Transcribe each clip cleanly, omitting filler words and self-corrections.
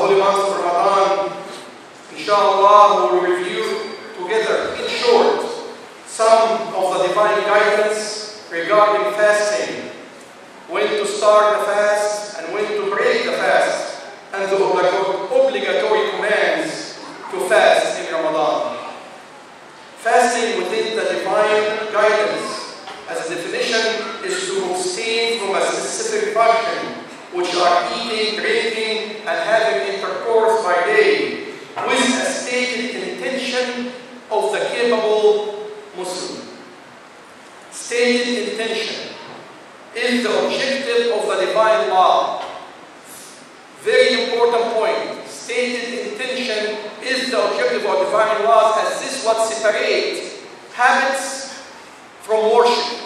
holy month of Ramadan, inshallah, we will review together, in short, some of the divine guidance regarding fasting, when to start the fast and when to break the fast, and the obligatory commands to fast in Ramadan. Fasting within the divine guidance, as a definition, is to abstain from a specific function, which are eating, drinking, and having intercourse by day, with a stated intention of the capable Muslim. Stated intention is the objective of the divine law. Very important point. Stated intention is the objective of divine laws, as this is what separates habits from worship.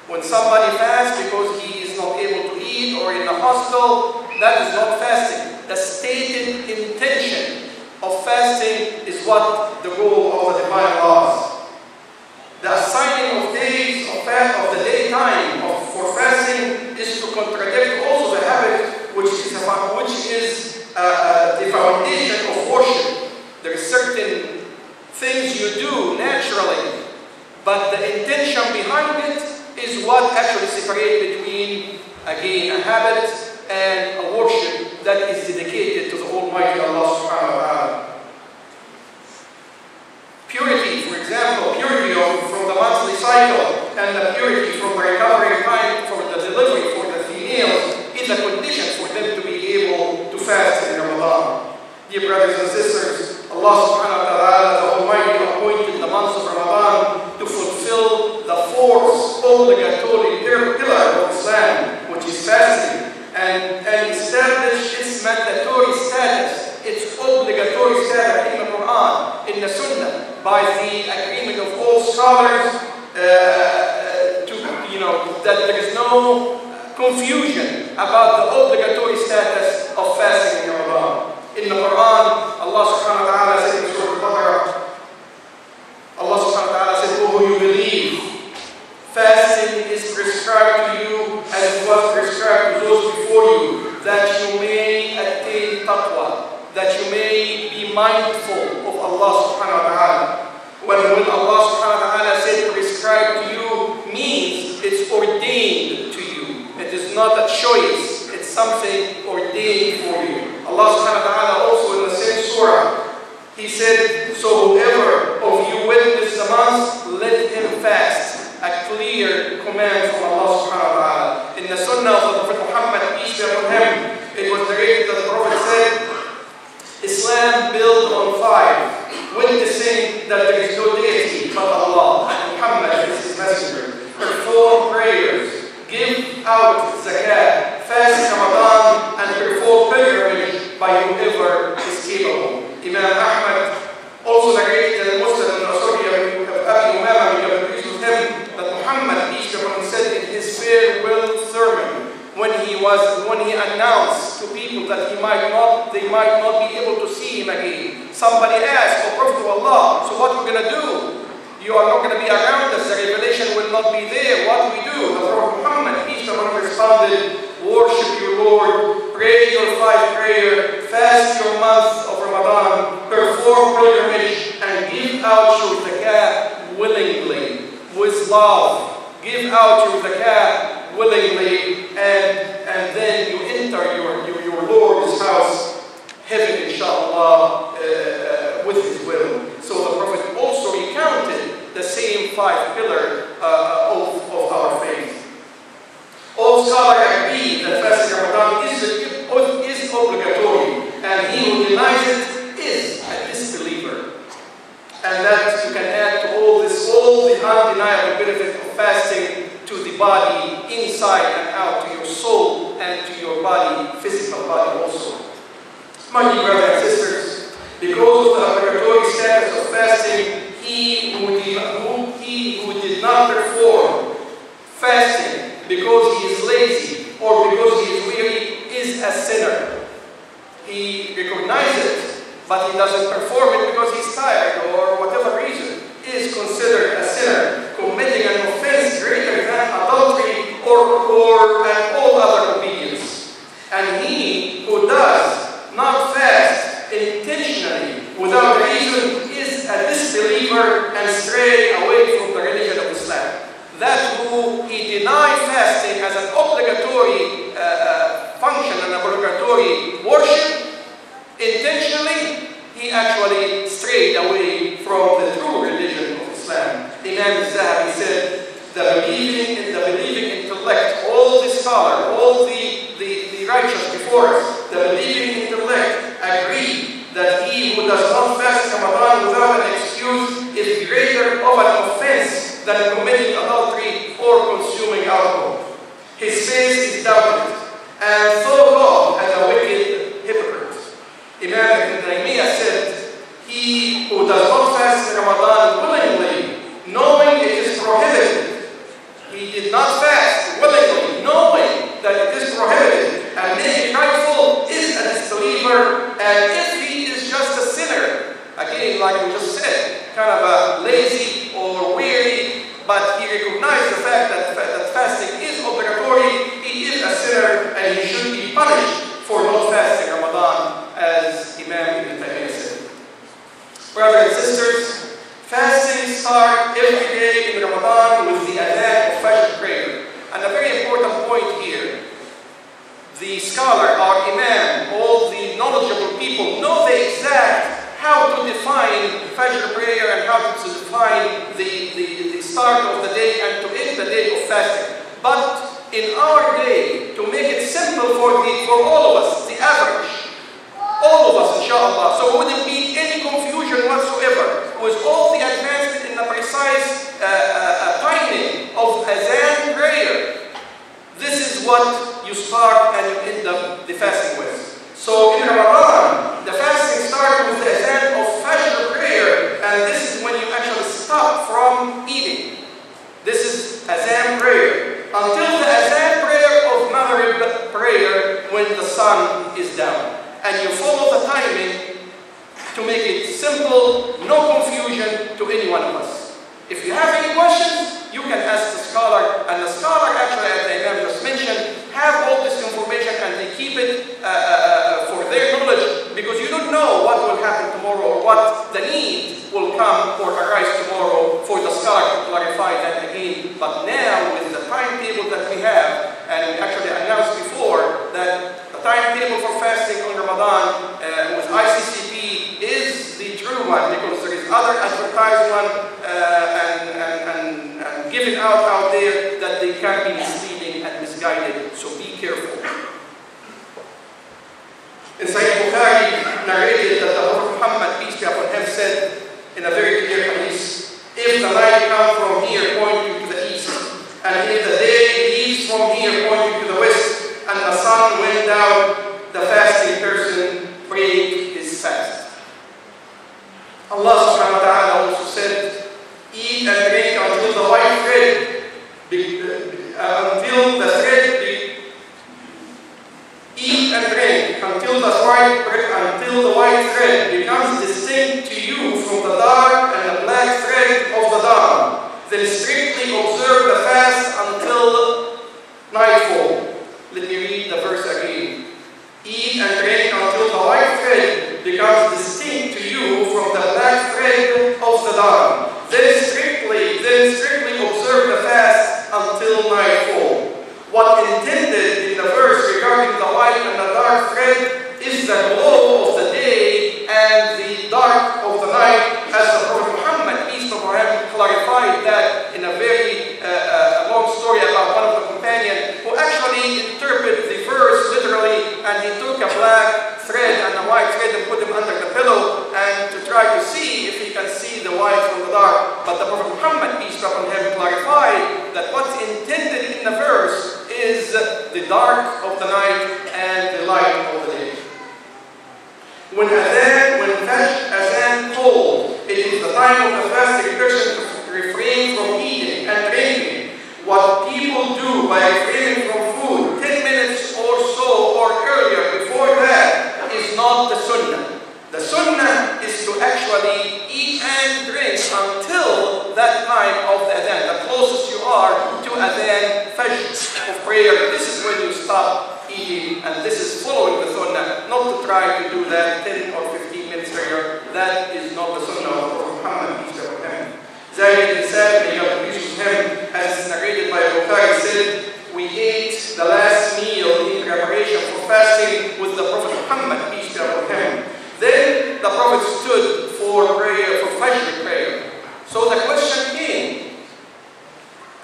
When somebody fasts because he is not able to eat or in a hospital, that is not fasting. The stated intention of fasting is what the goal of the divine laws. The assigning of days of the daytime for fasting is to contradict also the habit, which is the foundation of worship. There are certain things you do naturally, but the intention behind it is what actually separates between, again, a habit and a worship that is dedicated to the Almighty Allah subhanahu wa ta'ala. Purity, for example, purity from the monthly cycle and the purity from the recovery time for the delivery for the females is a condition for them to be able to fast in Ramadan. Dear brothers and sisters, Allah subhanahu wa ta'ala, the Almighty, appointed the month of Ramadan to fulfill the fourth obligatory pillar of Islam, which is fasting, and establish its mandatory status, its obligatory status in the Quran, in the Sunnah, by the agreement of all scholars, that there is no confusion about the obligatory status of fasting in Ramadan. In the Quran, Allah subhanahu wa ta'ala said in Surah Al-Baqarah, Allah subhanahu wa ta'ala said, "O who you believe, fasting is prescribed to you as was prescribed to those before you, that you may attain taqwa, that you may be mindful of Allah subhanahu wa ta'ala." When Allah subhanahu wa ta'ala said prescribed to you, means it's ordained to you. It is not a choice, it's something ordained for you. Allah subhanahu wa ta'ala also in the same surah, He said, "So whoever of you witness the month, let him fast." A clear command from Allah subhanahu wa ta'ala. In the Sunnah of the Prophet Muhammad, peace be upon him, it was narrated that the Prophet said, Islam built on 5, witnessing that there is no deity but Allah, and Muhammad is his messenger. Perform prayers, give out zakat, fast Ramadan, and perform pilgrimage by whoever is capable. Imam Ahmad also narrated in Muslim and Authority of Abi Umama, we have agreed with him, that Muhammad, peace be upon him, said in his farewell sermon, when he announced to people that they might not be able to see him again. Somebody asked, "O Prophet of Allah, so what are we going to do? You are not going to be around us, the revelation will not be there. What do we do?" The Prophet Muhammad, peace be upon him, responded, "Worship your Lord, pray your 5 prayers, fast your month of Ramadan, perform pilgrimage, and give out your zakat willingly, with love. Give out your zakat willingly, and then you enter your Lord's house, heaven, inshallah, with His will." So the Prophet also recounted the same 5 pillars of our faith. All scholars agree that fasting Ramadan is obligatory, and he who denies it is a disbeliever. And that you can add to all the undeniable benefit of fasting to the body, inside and out, to your soul and to your body, physical body also. My dear brothers and sisters, because of the obligatory status of fasting, he who did not perform fasting because he is lazy or because he is weary is a sinner. He recognizes it, but he doesn't perform it because he's tired or whatever reason, is considered a sinner, committing an offense greater than adultery or all other obedience. And he who does not all the righteous before us, the believing intellect, agree that he who does not fast Ramadan without an excuse is greater of an offense than committing adultery or consuming alcohol. His face is doubted, and thought of as a wicked hypocrite. Imam Ibn Taymiyyah said, he who does not fast Ramadan willingly, knowing it is prohibited, he did not fast willingly, knowing that it is prohibited, and being rightful is a disbeliever, and if he is just a sinner, again, like we just said, kind of a lazy or weary, but he recognized the fact that fasting is obligatory, he is a sinner, and he should be punished for not fasting Ramadan, as Imam Ibn Taymiyyah said. Brothers and sisters, fasting starts every day in Ramadan with the adhan of Fajr prayer. And a very important point here, the scholar, our Imam, all the knowledgeable people know the exact how to define Fajr prayer and how to define the start of the day and to end the day of fasting. But in our day, to make it simple for all of us, the average, all of us, inshallah, so there wouldn't be any confusion whatsoever, with all the advancement in the precise timing of azan prayer. This is what you start and you end up the fasting with. So in Ramadan, the fasting starts with the azan of Fajr prayer, and this is when you actually stop from eating. This is azan prayer until the azan prayer of Maghrib prayer when the sun is down. And you follow the timing to make it simple, no confusion to any one of us. If you have any questions, you can ask the scholar, and the scholar actually, as the Imam just mentioned, have all this information and they keep it for their knowledge, because you don't know what will happen tomorrow or what the need will come or arise tomorrow for the scholar to clarify that again. But now, with the timetable that we have, and we actually announced before that the timetable for fasting on Ramadan with ICCP is the true one, because there is other advertised one and given out there that they can be misleading and misguided, so be careful. In Sahih Bukhari narrated that the Prophet Muhammad, peace be upon him, said in a very clear hadith, if the night comes from here pointing to the east, and if the day leaves from here pointing to the west, and the sun went down, the fasting person break his fast. Allah subhanahu wa ta'ala also said, eat and drink until the white thread, eat and drink until the white thread becomes distinct to you from the dark and the black thread of the dawn. Then strictly observe the fast until nightfall. Let me read the verse again. Eat and drink until the white thread becomes distinct to you from the black thread of the dawn. Then strictly observe the fast until nightfall. What intended in the verse regarding the white and the dark thread is the glow of the day and the dark of the night, as the Prophet Muhammad, peace be upon him, clarified that in a very long story about one of the companions who actually interpreted the verse literally, and he took a black thread and a white thread and put them under the pillow and to try to see if he can see the white from the dark. But the Prophet Muhammad, peace be upon him, clarified that what's intended in the verse is the dark of the night and the light of the day. When azan called, it is the time of the fasting person to refrain from eating and drinking. What people do by refraining from food 10 minutes or so or earlier before that is not the sunnah. The sunnah is to actually eat and drink until that time of the adhan, the closest you are to adhan fajr of prayer. This is when you stop eating, and this is following the sunnah, not to try to do that 10 or 15 minutes earlier. That is not the sunnah of Prophet Muhammad, peace be upon him. Zayd ibn Sabit, may God be pleased with him, as narrated by Bukhari, said, we ate the last meal in preparation for fasting with the Prophet Muhammad, peace be upon him. Then the Prophet stood for prayer, for Fajr prayer. So the question came,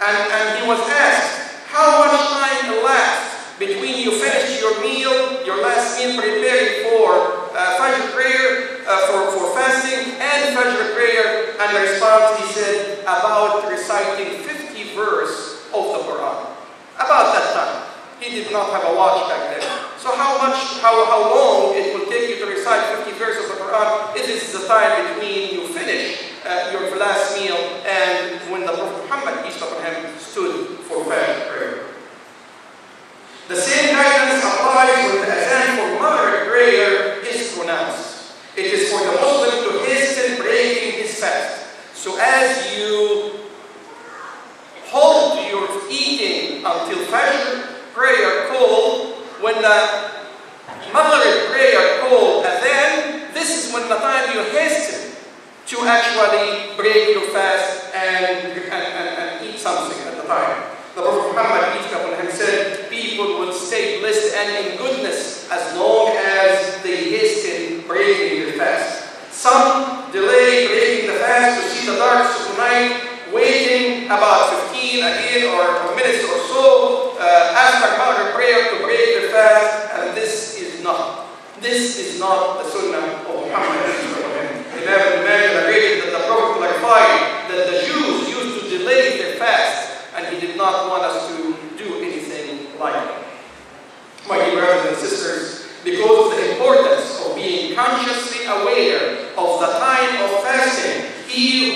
and he was asked, how much time elapsed between about that time. He did not have a watch back then. So how long it will take you to recite 50 verses of the Quran? It is the time between you finish your last meal and when the Prophet Muhammad, peace be upon him, stood for fast prayer. The same guidance applies when the azan for Maghrib prayer is pronounced. It is for the Muslim to hasten breaking his fast. So as you hold your eating until Fajr prayer call, when the Maghrib prayer call adhan, this is when the time you hasten to actually break your fast and eat something at the time. The Prophet Muhammad, peace be upon him, said, people will stay blessed and in goodness as long as they hasten breaking their fast. Some delay breaking the fast to see the dark night, waiting about 15 again or minutes or so after Maghrib prayer to break their fast, and this is not the sunnah of Muhammad. Imagine that the Prophet clarified that the Jews used to delay their fast, and he did not want us to do anything like it. My dear brothers and sisters, because of the importance of being consciously aware of the time of fasting, he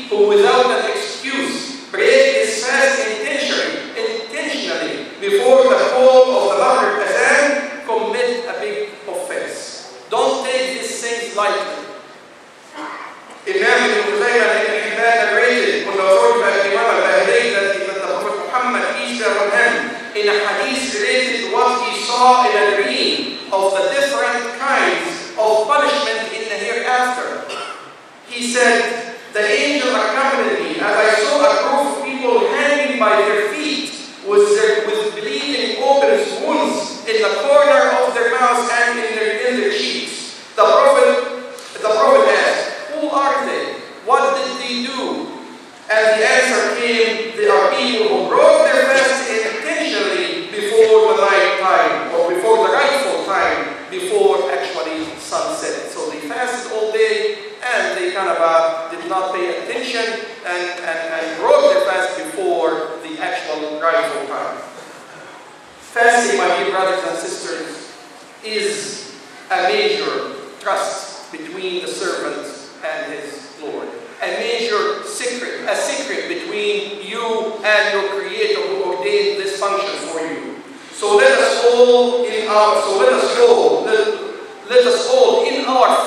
who without an excuse breaks his fast intentionally before the call of the Maghrib azan commit a big offense. Don't take these things lightly. Imam ibn Huzayman ibn Hibban narrated on the authority of Imam al-Bahrain that the Prophet Muhammad, peace be upon him, in a hadith related to what he saw in a dream of the different kinds of punishment in the hereafter. He said, the angel accompanied me as I saw a group of people hanging by their feet with bleeding open wounds in the corner of their mouths and in their cheeks. The Prophet asked, who are they? What did they do? And the answer came, they are people who broke their fast intentionally before the night time, or before the rightful time, before actually sunset. So they fasted all day, and they kind of did not pay attention and broke their fast before the actual rightful time. Fasting, my dear brothers and sisters, is a major trust between the servant and his Lord. A major secret, a secret between you and your Creator who ordained this function for you. So let us all in our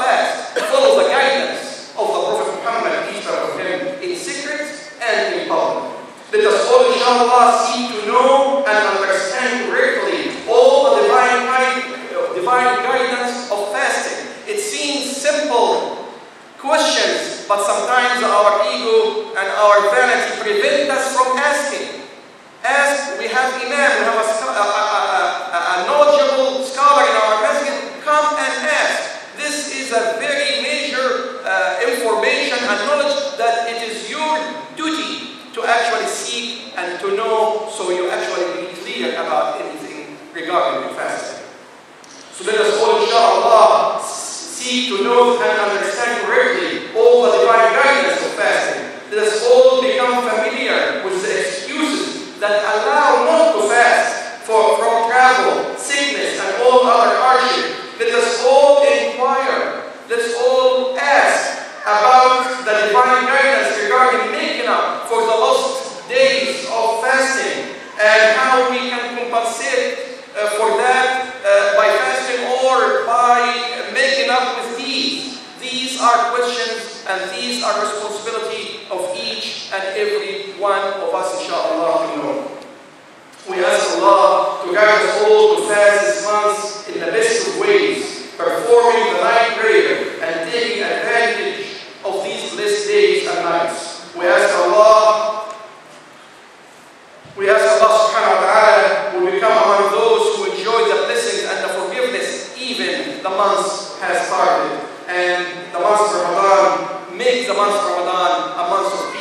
fast follow the guidance of the Prophet Muhammad, peace be upon him, in secret and in public. Let us all, inshallah, seek to know and understand correctly all the divine guidance of fasting. It seems simple questions, but sometimes our ego and our vanity prevent us from asking. Ask, we have Imam, we have a knowledgeable scholar in our masjid, come and ask. This is a very major information and knowledge that it is your duty to actually seek and to know, so you actually be clear about anything regarding the fasting. So let us all, inshallah, seek to know and understand correctly all the divine guidance of fasting. Let us all become familiar with the excuses that allow not to fast from travel, sickness, and all other hardship. Let us all inquire. Let us all ask about the divine guidance regarding making up for the lost days of fasting and how we can compensate for that by fasting or by making up with these. These are questions and these are responsibility of each and every one of us, inshallah, to know. We ask Allah to guide us all to fast this month in the best of ways, performing the night prayer and taking advantage of these blessed days and nights. We ask Allah subhanahu wa ta'ala will become among those who enjoy the blessings and the forgiveness even the month has started. And the month of Ramadan, make the month of Ramadan a month of